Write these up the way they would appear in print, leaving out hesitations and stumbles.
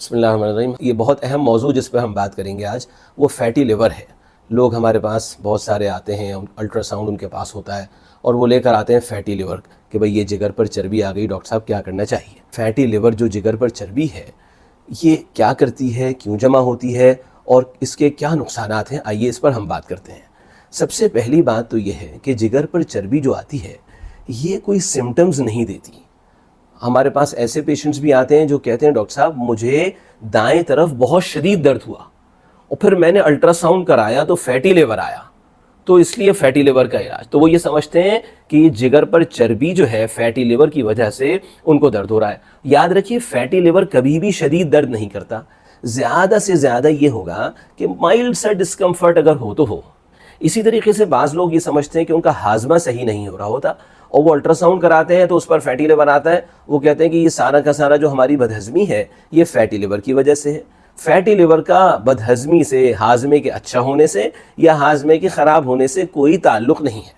بسم اللہ الرحمن الرحیم. یہ بہت اہم موضوع جس پہ ہم بات کریں گے آج وہ فیٹی لیور ہے. لوگ ہمارے پاس بہت سارے آتے ہیں, الٹرا ساؤنڈ ان کے پاس ہوتا ہے اور وہ لے کر آتے ہیں فیٹی لیور کہ بھئی یہ جگر پر چربی آ گئی, ڈاکٹر صاحب کیا کرنا چاہیے. فیٹی لیور جو جگر پر چربی ہے یہ کیا کرتی ہے, کیوں جمع ہوتی ہے اور اس کے کیا نقصانات ہیں, آئیے اس پر ہم بات کرتے ہیں. سب سے پہلی بات تو یہ ہے کہ جگر پر چربی جو آتی ہے یہ کوئی سمٹمز نہیں دیتی. ہمارے پاس ایسے پیشنٹس بھی آتے ہیں جو کہتے ہیں ڈاکٹر صاحب مجھے دائیں طرف بہت شدید درد ہوا اور پھر میں نے الٹرا ساؤنڈ کرایا تو فیٹی لیور آیا, تو اس لیے فیٹی لیور کا علاج. تو وہ یہ سمجھتے ہیں کہ یہ جگر پر چربی جو ہے فیٹی لیور کی وجہ سے ان کو درد ہو رہا ہے. یاد رکھیے فیٹی لیور کبھی بھی شدید درد نہیں کرتا, زیادہ سے زیادہ یہ ہوگا کہ مائلڈ سا ڈسکمفرٹ اگر ہو تو ہو. اسی طریقے سے بعض لوگ یہ سمجھتے ہیں کہ ان کا ہاضمہ صحیح نہیں ہو رہا ہوتا اور وہ الٹرا ساؤنڈ کراتے ہیں تو اس پر فیٹی لیور آتا ہے. وہ کہتے ہیں کہ یہ سارا کا سارا جو ہماری بدہضمی ہے یہ فیٹی لیور کی وجہ سے ہے. فیٹی لیور کا بدہضمی سے, ہاضمے کے اچھا ہونے سے یا ہاضمے کے خراب ہونے سے کوئی تعلق نہیں ہے.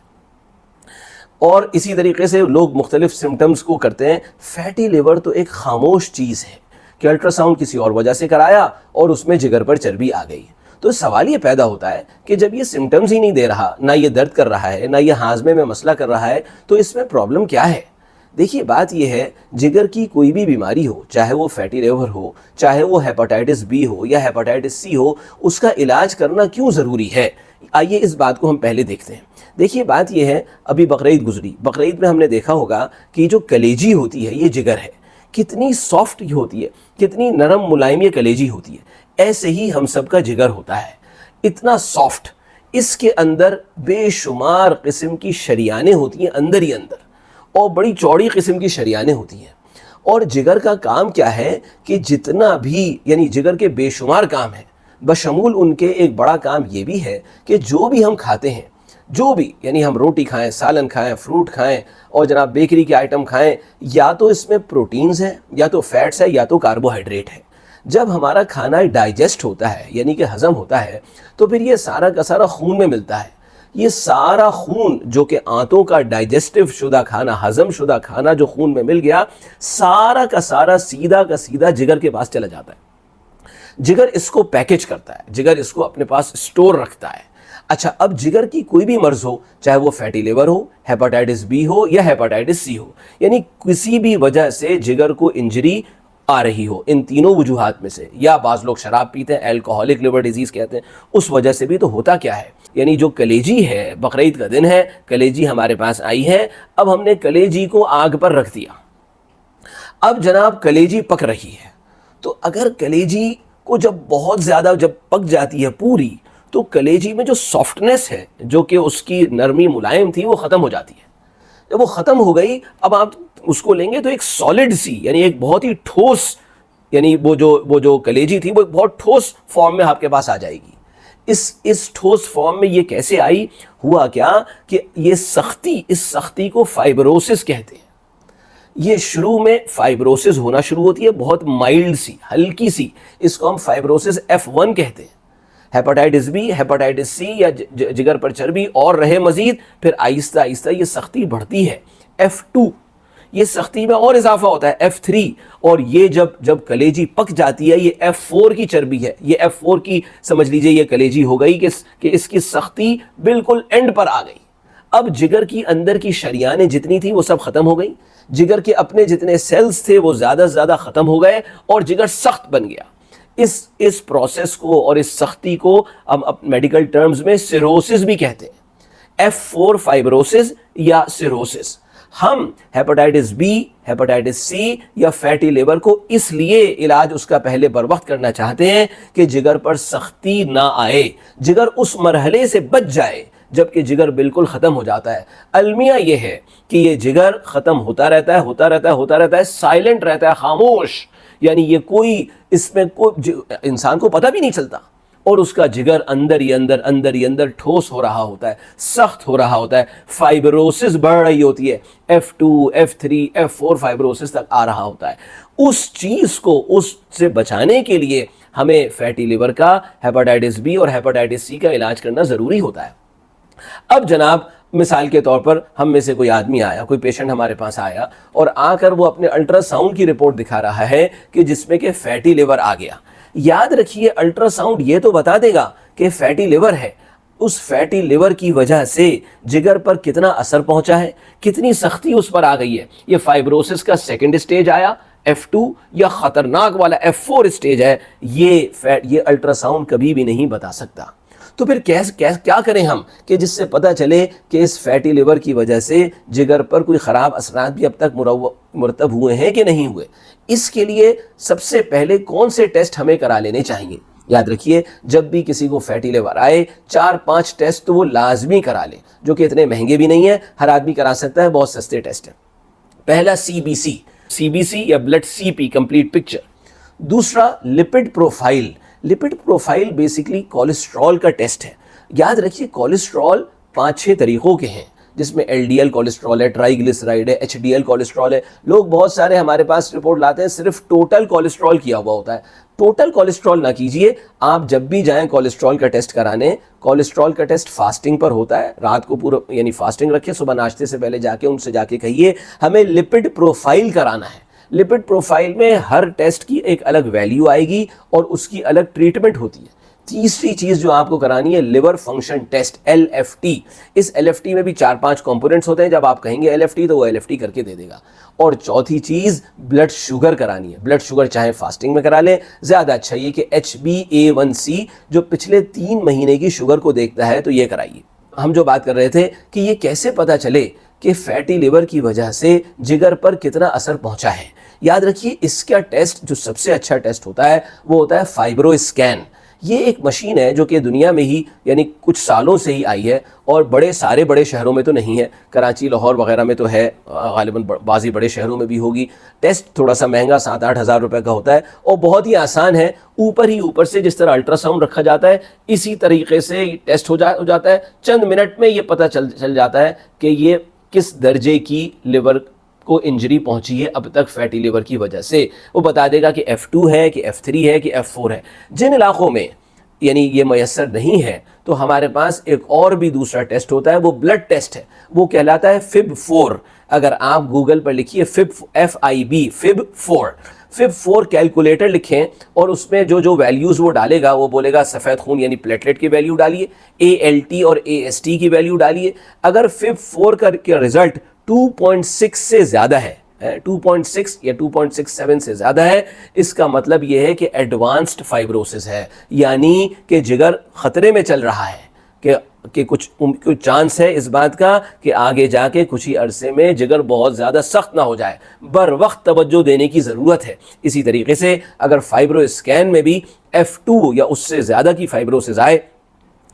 اور اسی طریقے سے لوگ مختلف سمٹمز کو کرتے ہیں. فیٹی لیور تو ایک خاموش چیز ہے کہ الٹرا ساؤنڈ کسی اور وجہ سے کرایا اور اس میں جگر پر چربی آ گئی. تو سوال یہ پیدا ہوتا ہے کہ جب یہ سمٹمز ہی نہیں دے رہا, نہ یہ درد کر رہا ہے, نہ یہ ہاضمے میں مسئلہ کر رہا ہے, تو اس میں پرابلم کیا ہے؟ دیکھیے بات یہ ہے, جگر کی کوئی بھی بیماری ہو, چاہے وہ فیٹی لیور ہو, چاہے وہ ہیپاٹائٹس بی ہو یا ہیپاٹائٹس سی ہو, اس کا علاج کرنا کیوں ضروری ہے؟ آئیے اس بات کو ہم پہلے دیکھتے ہیں. دیکھیے بات یہ ہے, ابھی بقرعید گزری, بقرعید میں ہم نے دیکھا ہوگا کہ جو کلیجی ہوتی ہے یہ جگر ہے, کتنی سافٹ ہوتی ہے, کتنی نرم ملائم یہ کلیجی ہوتی ہے. ایسے ہی ہم سب کا جگر ہوتا ہے, اتنا سافٹ. اس کے اندر بے شمار قسم کی شریانیں ہوتی ہیں اندر ہی اندر, اور بڑی چوڑی قسم کی شریانیں ہوتی ہیں. اور جگر کا کام کیا ہے کہ جتنا بھی, یعنی جگر کے بے شمار کام ہیں, بشمول ان کے ایک بڑا کام یہ بھی ہے کہ جو بھی ہم کھاتے ہیں, جو بھی, یعنی ہم روٹی کھائیں, سالن کھائیں, فروٹ کھائیں اور جناب بیکری کے آئٹم کھائیں, یا تو اس میں پروٹینز ہیں, یا تو فیٹس ہے, یا تو کاربوہائیڈریٹ ہے. جب ہمارا کھانا ڈائجسٹ ہوتا ہے یعنی کہ ہضم ہوتا ہے تو پھر یہ سارا کا سارا خون میں ملتا ہے. یہ سارا خون جو کہ آنتوں کا ڈائجسٹو شدہ کھانا, ہضم شدہ کھانا جو خون میں مل گیا, سارا کا سارا سیدھا کا سیدھا جگر کے پاس چلا جاتا ہے. جگر اس کو پیکج کرتا ہے, جگر اس کو اپنے پاس اسٹور رکھتا ہے. اچھا, اب جگر کی کوئی بھی مرض ہو, چاہے وہ فیٹی لیور ہو, ہیپاٹائٹس بی ہو یا ہیپاٹائٹس سی ہو, یعنی کسی بھی وجہ سے جگر کو انجری آ رہی ہو, ان تینوں وجوہات میں سے, یا بعض لوگ شراب پیتے ہیں, الکوہولک لیور ڈیزیز کہتے ہیں, اس وجہ سے بھی, تو ہوتا کیا ہے, یعنی جو کلیجی ہے, بقرعید کا دن ہے, کلیجی ہمارے پاس آئی ہے, اب ہم نے کلیجی کو آگ پر رکھ دیا. اب جناب کلیجی پک رہی ہے, تو اگر کلیجی کو جب بہت زیادہ جب پک جاتی ہے پوری, تو کلیجی میں جو سافٹنس ہے, جو کہ اس کی نرمی ملائم تھی, وہ ختم ہو جاتی ہے. جب وہ ختم ہو گئی, اب آپ اس کو لیں گے تو ایک سالڈ سی, یعنی ایک بہت ہی ٹھوس, یعنی وہ جو کلیجی تھی وہ ایک بہت ٹھوس فارم میں آپ کے پاس آ جائے گی. اس ٹھوس فارم میں یہ کیسے آئی؟ ہوا کیا کہ یہ سختی, اس سختی کو فائبروسس کہتے ہیں. یہ شروع میں فائبروسس ہونا شروع ہوتی ہے, بہت مائلڈ سی, ہلکی سی, اس کو ہم فائبروسس F1 کہتے ہیں. ہیپاٹائٹس بی, ہیپاٹائٹس سی یا جگر پر چربی اور رہے مزید, پھر آہستہ آہستہ یہ سختی بڑھتی ہے, F2, یہ سختی میں اور اضافہ ہوتا ہے, F3, اور یہ جب کلیجی پک جاتی ہے, یہ F4 کی چربی ہے, یہ F4 کی سمجھ لیجئے یہ کلیجی ہو گئی کہ اس کی سختی بالکل اینڈ پر آ گئی. اب جگر کی اندر کی شریانیں جتنی تھی وہ سب ختم ہو گئی, جگر کے اپنے جتنے سیلز تھے وہ زیادہ زیادہ ختم ہو گئے اور جگر سخت بن گیا. اس پروسیس کو اور اس سختی کو ہم میڈیکل ٹرمز میں سیروسس بھی کہتے ہیں, F4 فائبروسس یا سیروسس. ہم ہیپاٹائٹس بی, ہیپاٹائٹس سی یا فیٹی لیور کو اس لیے علاج اس کا پہلے بر وقت کرنا چاہتے ہیں کہ جگر پر سختی نہ آئے, جگر اس مرحلے سے بچ جائے جبکہ جگر بالکل ختم ہو جاتا ہے. المیہ یہ ہے کہ یہ جگر ختم ہوتا رہتا ہے, ہوتا رہتا ہے, ہوتا رہتا ہے, سائلنٹ رہتا ہے, خاموش, یعنی یہ کوئی, اس میں کوئی انسان کو پتہ بھی نہیں چلتا, اور اس کا جگر اندر ہی اندر ٹھوس ہو رہا ہوتا ہے, سخت ہو رہا ہوتا ہے, فائبروسس بڑھ رہی ہوتی ہے, F2, F3, F4 فائبروسس تک آ رہا ہوتا ہے. اس چیز کو, اس سے بچانے کے لیے ہمیں فیٹی لیور کا, ہیپاٹائٹس بی اور ہیپاٹائٹس سی کا علاج کرنا ضروری ہوتا ہے. اب جناب مثال کے طور پر ہم میں سے کوئی آدمی آیا, کوئی پیشنٹ ہمارے پاس آیا اور آ کر وہ اپنے الٹرا ساؤنڈ کی رپورٹ دکھا رہا ہے کہ جس میں کہ فیٹی لیور آ گیا. یاد رکھیے الٹرا ساؤنڈ یہ تو بتا دے گا کہ فیٹی لیور ہے, اس فیٹی لیور کی وجہ سے جگر پر کتنا اثر پہنچا ہے, کتنی سختی اس پر آ گئی ہے. یہ فائبروسس کا سیکنڈ سٹیج آیا F2 یا خطرناک والا F4 سٹیج ہے, یہ الٹرا ساؤنڈ کبھی بھی نہیں بتا سکتا. تو پھر کیا کریں ہم کہ جس سے پتہ چلے کہ اس فیٹی لیور کی وجہ سے جگر پر کوئی خراب اثرات بھی اب تک مرتب ہوئے ہیں کہ نہیں ہوئے. اس کے لیے سب سے پہلے کون سے ٹیسٹ ہمیں کرا لینے چاہیے؟ یاد رکھیے جب بھی کسی کو فیٹی لیور آئے 4-5 ٹیسٹ تو وہ لازمی کرا لیں, جو کہ اتنے مہنگے بھی نہیں ہیں, ہر آدمی کرا سکتا ہے, بہت سستے ٹیسٹ ہیں. پہلا سی بی سی یا blood C P complete picture. دوسرا lipid profile. Lipid profile basically cholesterol کا ٹیسٹ ہے. یاد رکھیے کولیسٹرول 5-6 طریقوں کے ہیں, جس میں LDL کولیسٹرول ہے, ٹرائی گلیسرائڈ ہے, HDL کولیسٹرول ہے. لوگ بہت سارے ہمارے پاس رپورٹ لاتے ہیں صرف ٹوٹل کولیسٹرول کیا ہوا ہوتا ہے. ٹوٹل کولیسٹرول نہ کیجئے, آپ جب بھی جائیں کولیسٹرول کا ٹیسٹ کرانے, کولیسٹرول کا ٹیسٹ فاسٹنگ پر ہوتا ہے, رات کو پورا یعنی فاسٹنگ رکھیں, صبح ناشتے سے پہلے جا کے ان سے جا کے کہیے ہمیں لپڈ پروفائل کرانا ہے. لپڈ پروفائل میں ہر ٹیسٹ کی ایک الگ ویلیو آئے گی اور اس کی الگ ٹریٹمنٹ ہوتی ہے. تیسری چیز جو آپ کو کرانی ہے لیور فنکشن ٹیسٹ LFT. اس LFT میں بھی 4-5 کمپوننٹس ہوتے ہیں, جب آپ کہیں گے LFT تو وہ LFT کر کے دے دے گا. اور چوتھی چیز بلڈ شوگر کرانی ہے. بلڈ شوگر چاہے فاسٹنگ میں کرا لیں, زیادہ اچھا یہ کہ HbA1c جو پچھلے 3 مہینے کی شوگر کو دیکھتا ہے تو یہ کرائیے. ہم جو بات کر رہے تھے کہ یہ کیسے پتہ چلے کہ فیٹی لیور کی وجہ سے جگر پر کتنا اثر پہنچا ہے. یاد رکھیے اس کا ٹیسٹ جو سب سے اچھا ٹیسٹ ہوتا ہے وہ ہوتا ہے فائبرو اسکین. یہ ایک مشین ہے جو کہ دنیا میں ہی یعنی کچھ سالوں سے ہی آئی ہے اور بڑے شہروں میں تو نہیں ہے, کراچی لاہور وغیرہ میں تو ہے, غالباً بعضی بڑے شہروں میں بھی ہوگی. ٹیسٹ تھوڑا سا مہنگا 7-8 ہزار روپے کا ہوتا ہے اور بہت ہی آسان ہے. اوپر سے جس طرح الٹرا ساؤنڈ رکھا جاتا ہے اسی طریقے سے ٹیسٹ ہو جاتا ہے. چند منٹ میں یہ پتہ چل جاتا ہے کہ یہ کس درجے کی لیور کو انجری پہنچی ہے اب تک فیٹی لیور کی وجہ سے. وہ بتا دے گا کہ F2 ہے کہ F3 ہے کہ F4 ہے. جن علاقوں میں یعنی یہ میسر نہیں ہے تو ہمارے پاس ایک اور بھی دوسرا ٹیسٹ ہوتا ہے, وہ بلڈ ٹیسٹ ہے, وہ کہلاتا ہے FIB-4. اگر آپ گوگل پر لکھیے FIB-4 کیلکولیٹر لکھیں اور اس میں جو ویلیوز وہ ڈالے گا وہ بولے گا سفید خون یعنی پلیٹلیٹ کی ویلیو ڈالیے, ALT اور AST کی ویلیو ڈالیے. اگر FIB-4 کا رزلٹ 2.6 سے زیادہ ہے, 2.6 یا 2.67 سے زیادہ ہے, اس کا مطلب یہ ہے کہ ایڈوانسڈ فائبروسس ہے, یعنی کہ جگر خطرے میں چل رہا ہے, کہ کچھ چانس ہے اس بات کا کہ آگے جا کے کچھ ہی عرصے میں جگر بہت زیادہ سخت نہ ہو جائے. بر وقت توجہ دینے کی ضرورت ہے. اسی طریقے سے اگر فائبرو اسکین میں بھی F2 یا اس سے زیادہ کی فائبروسس آئے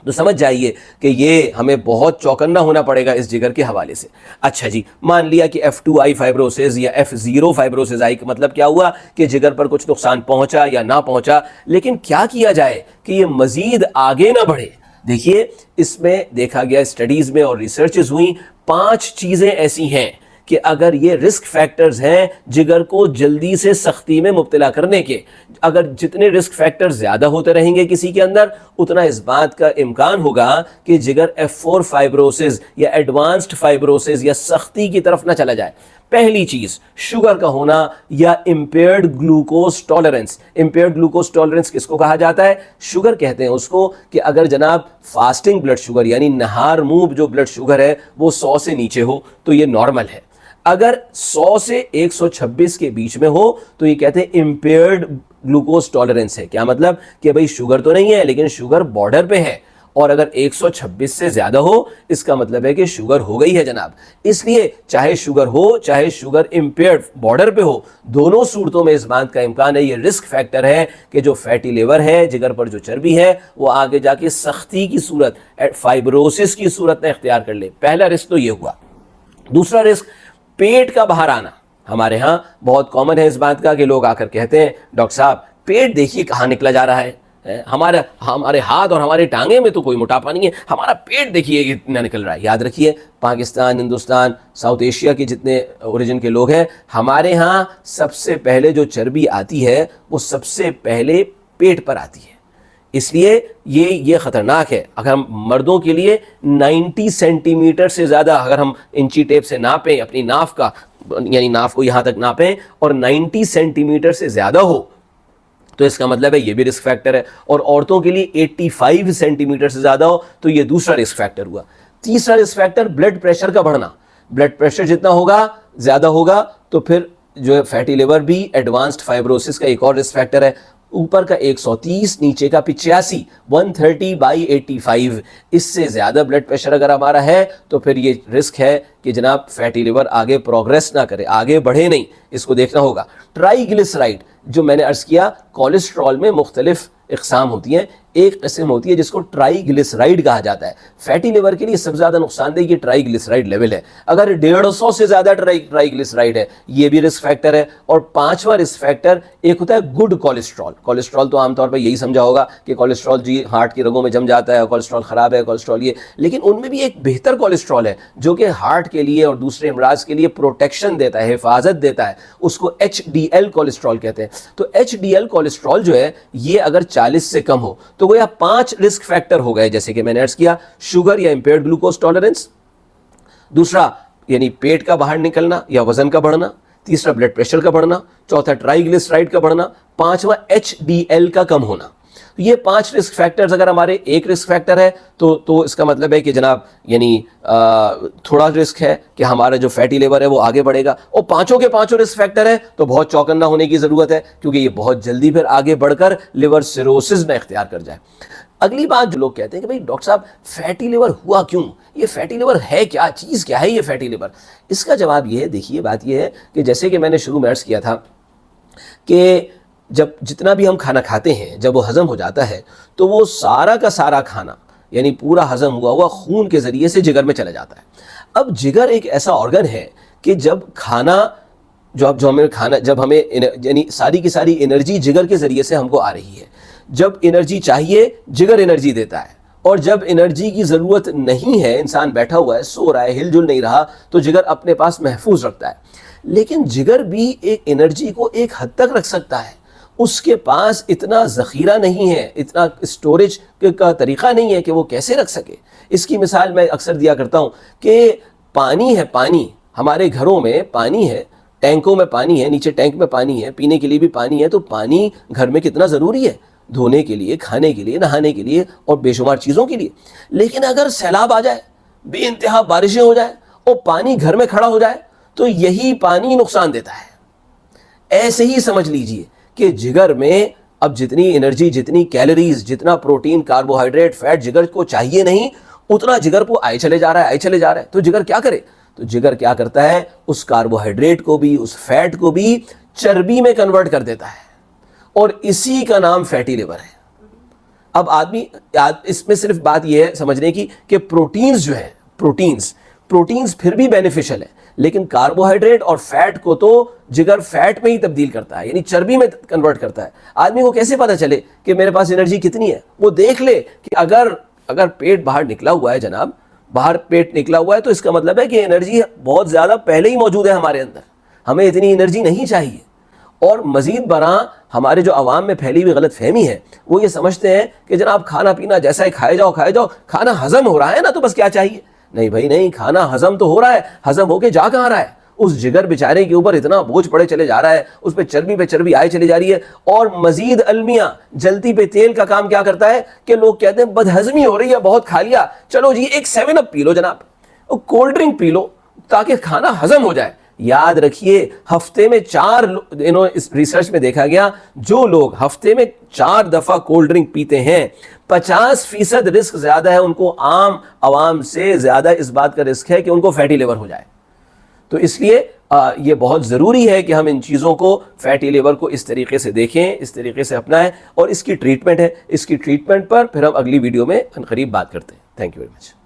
تو سمجھ جائیے کہ یہ ہمیں بہت چوکنا ہونا پڑے گا اس جگر کے حوالے سے. اچھا جی, مان لیا کہ F2 فائبروسس یا F0 فائبروسس آئی, مطلب کیا ہوا کہ جگر پر کچھ نقصان پہنچا یا نہ پہنچا, لیکن کیا کیا جائے کہ یہ مزید آگے نہ بڑھے. دیکھیے اس میں دیکھا گیا اسٹڈیز میں اور ریسرچز ہوئیں 5 چیزیں ایسی ہیں کہ اگر یہ رسک فیکٹرز ہیں جگر کو جلدی سے سختی میں مبتلا کرنے کے, اگر جتنے رسک فیکٹر زیادہ ہوتے رہیں گے کسی کے اندر اتنا اس بات کا امکان ہوگا کہ جگر F4 فائبروسس یا ایڈوانسڈ فائبروسس یا سختی کی طرف نہ چلا جائے. پہلی چیز شوگر کا ہونا یا impaired glucose tolerance. Impaired glucose tolerance کس کو کہا جاتا ہے؟ شوگر کہتے ہیں اس کو کہ اگر جناب فاسٹنگ بلڈ شوگر یعنی نہار منہ جو بلڈ شوگر ہے وہ 100 سے نیچے ہو تو یہ نارمل ہے. اگر 100 سے 126 کے بیچ میں ہو تو یہ کہتے ہیں امپیئرڈ گلوکوز ٹالرنس ہے. کیا مطلب کہ بھئی شوگر تو نہیں ہے لیکن شوگر بارڈر پہ ہے, اور اگر 126 سے زیادہ ہو اس کا مطلب ہے کہ شوگر ہو گئی ہے جناب. اس لیے چاہے شوگر ہو چاہے شوگر امپیئرڈ بارڈر پہ ہو, دونوں صورتوں میں اس بات کا امکان ہے, یہ رسک فیکٹر ہے کہ جو فیٹی لیور ہے جگر پر جو چربی ہے وہ آگے جا کے سختی کی صورت فائبروسس کی صورت میں اختیار کر لے. پہلا رسک تو یہ ہوا. دوسرا رسک پیٹ کا باہر آنا. ہمارے ہاں بہت کامن ہے اس بات کا کہ لوگ آ کر کہتے ہیں ڈاکٹر صاحب پیٹ دیکھیے کہاں نکلا جا رہا ہے, ہمارے ہاتھ اور ہمارے ٹانگے میں تو کوئی موٹاپا نہیں ہے, ہمارا پیٹ دیکھیے کتنا نکل رہا ہے. یاد رکھیے پاکستان, ہندوستان, ساؤتھ ایشیا کے جتنے اوریجن کے لوگ ہیں, ہمارے ہاں سب سے پہلے جو چربی آتی ہے وہ سب سے پہلے پیٹ پر آتی ہے. اس لیے یہ خطرناک ہے. اگر ہم مردوں کے لیے 90 سینٹی میٹر سے زیادہ اگر ہم انچی ٹیپ سے ناپیں اپنی ناف کا، یعنی ناف کو یہاں تک ناپیں اور 90 سینٹی میٹر سے زیادہ ہو تو اس کا مطلب ہے یہ بھی رسک فیکٹر ہے. اور عورتوں کے لیے 85 سینٹی میٹر سے زیادہ ہو تو یہ دوسرا رسک فیکٹر ہوا. تیسرا رسک فیکٹر بلڈ پریشر کا بڑھنا. بلڈ پریشر جتنا ہوگا زیادہ ہوگا تو پھر جو ہے فیٹی لیور بھی ایڈوانسڈ فائبروسس کا ایک اور رسک فیکٹر ہے. اوپر کا 130 نیچے کا 85، 130/85. اس سے زیادہ بلڈ پریشر اگر ہمارا ہے تو پھر یہ رسک ہے کہ جناب فیٹی لیور آگے پروگریس نہ کرے، آگے بڑھے نہیں. اس کو دیکھنا ہوگا. ٹرائی گلیسرائڈ، جو میں نے عرض کیا کولیسٹرول میں مختلف اقسام ہوتی ہیں، ایک قسم ہوتی ہے جس کو ٹرائی گلیسرائڈ کہا جاتا ہے. فیٹی لیور کے لیے سب سے زیادہ نقصان دہ یہ ٹرائی گلیسرائڈ لیول ہے. اگر 150 سے زیادہ ٹرائی گلیسرائڈ ہے یہ بھی رسک فیکٹر ہے. اور پانچواں رسک فیکٹر ایک ہوتا ہے گڈ کولیسٹرول. کولیسٹرول تو عام طور پہ یہی سمجھا ہوگا کہ کولیسٹرول جی ہارٹ کی رگوں میں جم جاتا ہے، کولیسٹرول خراب ہے، کولیسٹرول یہ، لیکن ان میں بھی ایک بہتر کولیسٹرول ہے جو کہ ہارٹ کے لیے اور دوسرے امراض کے لیے پروٹیکشن دیتا ہے، حفاظت دیتا ہے. اس کو HDL کولیسٹرول کہتے ہیں. تو HDL کولیسٹرول جو ہے یہ اگر 40 سے کم ہو تو گویا 5 رسک فیکٹر ہو گئے، جیسے کہ میں نے عرض کیا شوگر یا امپیئرڈ گلوکوز ٹالرنس، دوسرا یعنی پیٹ کا باہر نکلنا یا وزن کا بڑھنا، تیسرا بلڈ پریشر کا بڑھنا، چوتھا ٹرائی گلیسرائڈ کا بڑھنا، پانچواں HDL کا کم ہونا. یہ 5 رسک فیکٹرز اگر ہمارے ایک رسک فیکٹر ہے تو اس کا مطلب ہے کہ جناب یعنی تھوڑا رسک ہے کہ ہمارا جو فیٹی لیور ہے وہ آگے بڑھے گا. اور پانچوں کے پانچوں رسک فیکٹر ہے تو بہت چوکنا ہونے کی ضرورت ہے کیونکہ یہ بہت جلدی پھر آگے بڑھ کر لیور سیروسز نہ اختیار کر جائے. اگلی بات جو لوگ کہتے ہیں کہ بھئی ڈاکٹر صاحب فیٹی لیور ہوا کیوں، یہ فیٹی لیور ہے کیا چیز، کیا ہے یہ فیٹی لیور؟ اس کا جواب یہ ہے، دیکھیے بات یہ ہے کہ جیسے کہ میں نے شروع میں عرض کیا تھا کہ جب جتنا بھی ہم کھانا کھاتے ہیں جب وہ ہضم ہو جاتا ہے تو وہ سارا کا سارا کھانا یعنی پورا ہضم ہوا خون کے ذریعے سے جگر میں چلا جاتا ہے. اب جگر ایک ایسا آرگن ہے کہ جب کھانا جب ہمیں یعنی ساری کی ساری انرجی جگر کے ذریعے سے ہم کو آ رہی ہے. جب انرجی چاہیے جگر انرجی دیتا ہے، اور جب انرجی کی ضرورت نہیں ہے، انسان بیٹھا ہوا ہے، سو رہا ہے، ہل جل نہیں رہا، تو جگر اپنے پاس محفوظ رکھتا ہے. لیکن جگر بھی ایک انرجی کو ایک حد تک رکھ سکتا ہے، اس کے پاس اتنا ذخیرہ نہیں ہے، اتنا اسٹوریج کا طریقہ نہیں ہے کہ وہ کیسے رکھ سکے. اس کی مثال میں اکثر دیا کرتا ہوں کہ پانی ہے، پانی ہمارے گھروں میں پانی ہے، ٹینکوں میں پانی ہے، نیچے ٹینک میں پانی ہے، پینے کے لیے بھی پانی ہے. تو پانی گھر میں کتنا ضروری ہے، دھونے کے لیے، کھانے کے لیے، نہانے کے لیے اور بے شمار چیزوں کے لیے. لیکن اگر سیلاب آ جائے، بے انتہا بارشیں ہو جائیں اور پانی گھر میں کھڑا ہو جائے تو یہی پانی نقصان دیتا ہے. ایسے ہی سمجھ لیجئے کہ جگر میں اب جتنی انرجی، جتنی کیلوریز، جتنا پروٹین، کاربوہائیڈریٹ، فیٹ جگر کو چاہیے نہیں، اتنا جگر کو آئے چلے جا رہا ہے. تو جگر کیا کرے؟ تو جگر کیا کرتا ہے، اس کاربوہائیڈریٹ کو بھی، اس فیٹ کو بھی چربی میں کنورٹ کر دیتا ہے، اور اسی کا نام فیٹی لیور ہے. اب آدمی اس میں صرف بات یہ ہے سمجھنے کی کہ پروٹینز جو ہیں، پروٹینز پھر بھی بینیفیشل ہے، لیکن کاربوہائیڈریٹ اور فیٹ کو تو جگر فیٹ میں ہی تبدیل کرتا ہے، یعنی چربی میں کنورٹ کرتا ہے. آدمی کو کیسے پتا چلے کہ میرے پاس انرجی کتنی ہے؟ وہ دیکھ لے کہ اگر پیٹ باہر نکلا ہوا ہے، جناب باہر پیٹ نکلا ہوا ہے تو اس کا مطلب ہے کہ انرجی بہت زیادہ پہلے ہی موجود ہے ہمارے اندر، ہمیں اتنی انرجی نہیں چاہیے. اور مزید برآں ہمارے جو عوام میں پھیلی ہوئی غلط فہمی ہے، وہ یہ سمجھتے ہیں کہ جناب کھانا پینا جیسا ہی کھائے جاؤ، کھانا ہضم ہو رہا ہے نا تو بس کیا چاہیے. نہیں بھائی نہیں، کھانا ہضم تو ہو رہا ہے، ہضم ہو کے جا کہاں رہا ہے؟ اس جگر بیچارے کے اوپر اتنا بوجھ پڑے چلے جا رہا ہے، اس پہ چربی آئے چلی جا رہی ہے. اور مزید المیہ جلتی پہ تیل کا کام کیا کرتا ہے کہ لوگ کہتے ہیں بدہضمی ہو رہی ہے، بہت کھا لیا، چلو جی ایک 7 اپ پی لو جناب، کولڈ ڈرنک پی لو تاکہ کھانا ہضم ہو جائے. یاد رکھیے ہفتے میں 4 اس ریسرچ میں دیکھا گیا جو لوگ ہفتے میں 4 دفعہ کولڈ ڈرنک پیتے ہیں 50% رسک زیادہ ہے، ان کو عام عوام سے زیادہ اس بات کا رسک ہے کہ ان کو فیٹی لیور ہو جائے. تو اس لیے یہ بہت ضروری ہے کہ ہم ان چیزوں کو، فیٹی لیور کو اس طریقے سے دیکھیں، اس طریقے سے اپنائیں. اور اس کی ٹریٹمنٹ ہے، اس کی ٹریٹمنٹ پر پھر ہم اگلی ویڈیو میں عنقریب بات کرتے ہیں. Thank you very much.